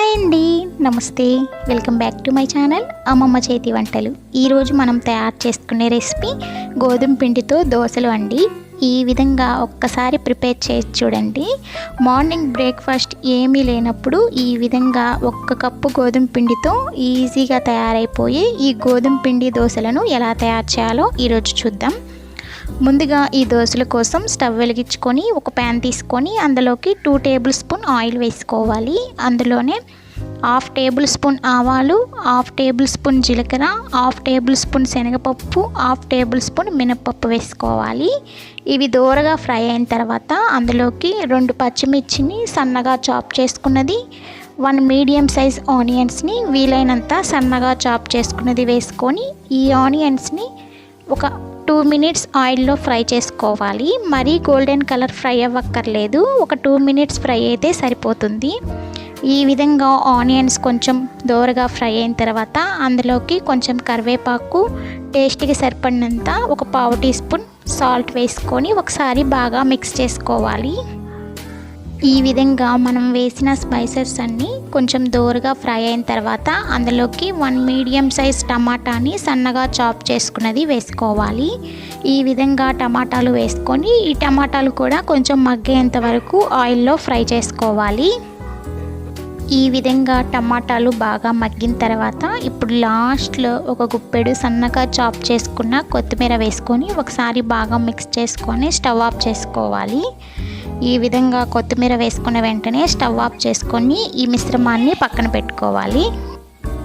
Hi అండి, నమస్తే. Welcome back to my channel అమ్మమ్మ చేతి వంటలు. ఈరోజు మనం తయారు చేసుకునే రెసిపీ గోధుమ పిండితో దోశలు అండి. ఈ విధంగా ఒక్కసారి ప్రిపేర్ చేసి చూడండి. మార్నింగ్ బ్రేక్ఫాస్ట్ ఏమీ లేనప్పుడు ఈ విధంగా 1 కప్పు గోధుమ పిండితో ఈజీగా తయారైపోయే ఈ గోధుమ పిండి దోశలను ఎలా తయారు చేయాలో ఈరోజు చూద్దాం. ముందుగా ఈ దోశల కోసం స్టవ్ వెలిగించుకొని ఒక ప్యాన్ తీసుకొని అందులోకి 2 టేబుల్ స్పూన్ ఆయిల్ వేసుకోవాలి. అందులోనే 1/2 టేబుల్ స్పూన్ ఆవాలు, 1/2 టేబుల్ స్పూన్ జీలకర్ర, 1/2 టేబుల్ స్పూన్ శనగపప్పు, 1/2 టేబుల్ స్పూన్ మినపప్పు వేసుకోవాలి. ఇవి దోరగా ఫ్రై అయిన తర్వాత అందులోకి 2 పచ్చిమిర్చిని సన్నగా చాప్ చేసుకున్నది, 1 మీడియం సైజ్ ఆనియన్స్ని వీలైనంత సన్నగా చాప్ చేసుకున్నది వేసుకొని ఈ ఆనియన్స్ని ఒక 2 మినిట్స్ ఆయిల్లో ఫ్రై చేసుకోవాలి. మరీ గోల్డెన్ కలర్ ఫ్రై అవ్వక్కర్లేదు, ఒక 2 మినిట్స్ ఫ్రై అయితే సరిపోతుంది. ఈ విధంగా ఆనియన్స్ కొంచెం దోరగా ఫ్రై అయిన తర్వాత అందులోకి కొంచెం కరివేపాకు, టేస్ట్కి సరిపడినంత ఒక 1/2 టీ స్పూన్ సాల్ట్ వేసుకొని ఒకసారి బాగా మిక్స్ చేసుకోవాలి. ఈ విధంగా మనం వేసిన స్పైసెస్ అన్నీ కొంచెం దోరగా ఫ్రై అయిన తర్వాత అందులోకి 1 మీడియం సైజ్ టమాటాని సన్నగా చాప్ చేసుకున్నది వేసుకోవాలి. ఈ విధంగా టమాటాలు వేసుకొని ఈ టమాటాలు కూడా కొంచెం మగ్గేంత వరకు ఆయిల్లో ఫ్రై చేసుకోవాలి. ఈ విధంగా టమాటాలు బాగా మగ్గిన తర్వాత ఇప్పుడు లాస్ట్లో ఒక గుప్పెడు సన్నగా చాప్ చేసుకున్న కొత్తిమీర వేసుకొని ఒకసారి బాగా మిక్స్ చేసుకొని స్టవ్ ఆఫ్ చేసుకోవాలి. ఈ విధంగా కొత్తిమీర వేసుకున్న వెంటనే స్టవ్ ఆఫ్ చేసుకొని ఈ మిశ్రమాన్ని పక్కన పెట్టుకోవాలి.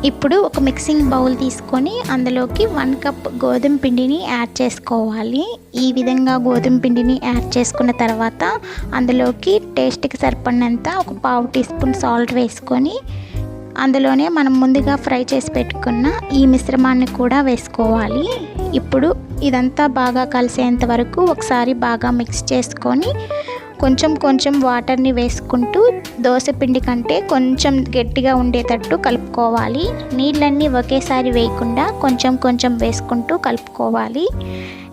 ఇప్పుడు ఒక మిక్సింగ్ బౌల్ తీసుకొని అందులోకి 1 కప్ గోధుమ పిండిని యాడ్ చేసుకోవాలి. ఈ విధంగా గోధుమ పిండిని యాడ్ చేసుకున్న తర్వాత అందులోకి టేస్ట్కి సరిపడినంత ఒక 1/2 టీ స్పూన్ సాల్ట్ వేసుకొని అందులోనే మనం ముందుగా ఫ్రై చేసి పెట్టుకున్న ఈ మిశ్రమాన్ని కూడా వేసుకోవాలి. ఇప్పుడు ఇదంతా బాగా కలిసేంత వరకు ఒకసారి బాగా మిక్స్ చేసుకొని కొంచెం వాటర్ని వేసుకుంటూ దోశ పిండి కంటే కొంచెం గట్టిగా ఉండేటట్టు కలుపుకోవాలి. నీళ్ళన్నీ ఒకేసారి వేయకుండా కొంచెం వేసుకుంటూ కలుపుకోవాలి.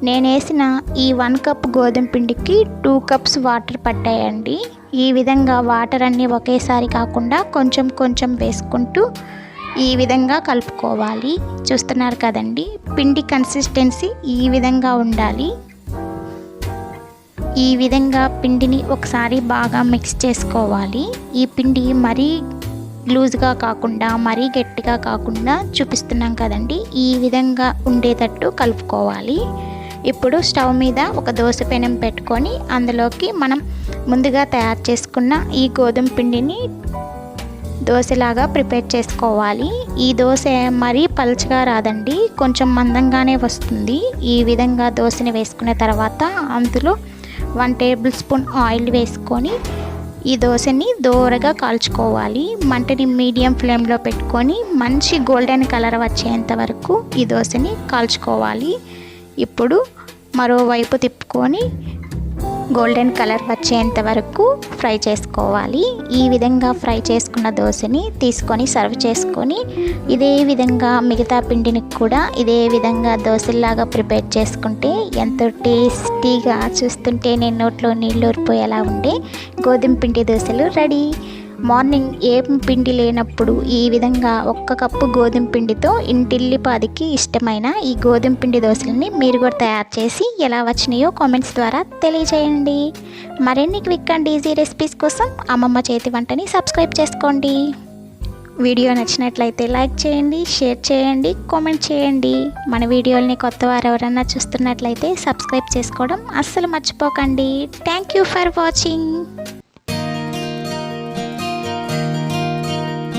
నేను వేసిన ఈ 1 కప్ గోధుమ పిండికి 2 కప్స్ వాటర్ పట్టాయండి. ఈ విధంగా వాటర్ అన్నీ ఒకేసారి కాకుండా కొంచెం వేసుకుంటూ ఈ విధంగా కలుపుకోవాలి. చూస్తున్నారు కదండి, పిండి కన్సిస్టెన్సీ ఈ విధంగా ఉండాలి. ఈ విధంగా పిండిని ఒకసారి బాగా మిక్స్ చేసుకోవాలి. ఈ పిండి మరీ లూజ్గా కాకుండా మరీ గట్టిగా కాకుండా చూపిస్తున్నాం కదండి, ఈ విధంగా ఉండేటట్టు కలుపుకోవాలి. ఇప్పుడు స్టవ్ మీద ఒక దోశ పెనం పెట్టుకొని అందులోకి మనం ముందుగా తయారు చేసుకున్న ఈ గోధుమ పిండిని దోశలాగా ప్రిపేర్ చేసుకోవాలి. ఈ దోశ మరీ పలుచగా రాదండి, కొంచెం మందంగానే వస్తుంది. ఈ విధంగా దోశని వేసుకున్న తర్వాత అందులో 1 టేబుల్ స్పూన్ ఆయిల్ వేసుకొని ఈ దోశని దోరగా కాల్చుకోవాలి. మంటని మీడియం ఫ్లేమ్లో పెట్టుకొని మంచి గోల్డెన్ కలర్ వచ్చేంత వరకు ఈ దోశని కాల్చుకోవాలి. ఇప్పుడు మరోవైపు తిప్పుకొని గోల్డెన్ కలర్ వచ్చేంత వరకు ఫ్రై చేసుకోవాలి. ఈ విధంగా ఫ్రై చేసుకున్న దోశని తీసుకొని సర్వ్ చేసుకొని ఇదే విధంగా మిగతా పిండిని కూడా ఇదే విధంగా దోశల్లాగా ప్రిపేర్ చేసుకుంటే ఎంతో టేస్టీగా, చూస్తుంటే నేను నోట్లో నీళ్ళు ఊరిపోయేలా ఉండే గోధుమ పిండి దోశలు రెడీ. మార్నింగ్ ఏం పిండి లేనప్పుడు ఈ విధంగా 1 కప్పు గోధుమ పిండితో ఇంటిల్లిపాదికి ఇష్టమైన ఈ గోధుమ పిండి దోశలని మీరు కూడా తయారు చేసి ఎలా వచ్చినాయో కామెంట్స్ ద్వారా తెలియజేయండి. మరిన్ని క్విక్ అండ్ ఈజీ రెసిపీస్ కోసం అమ్మమ్మ చేతి వంటని సబ్స్క్రైబ్ చేసుకోండి. వీడియో నచ్చినట్లయితే లైక్ చేయండి, షేర్ చేయండి, కామెంట్ చేయండి. మన వీడియోల్ని కొత్త వారు ఎవరన్నా చూస్తున్నట్లయితే సబ్స్క్రైబ్ చేసుకోవడం అస్సలు మర్చిపోకండి. Thank you for watching.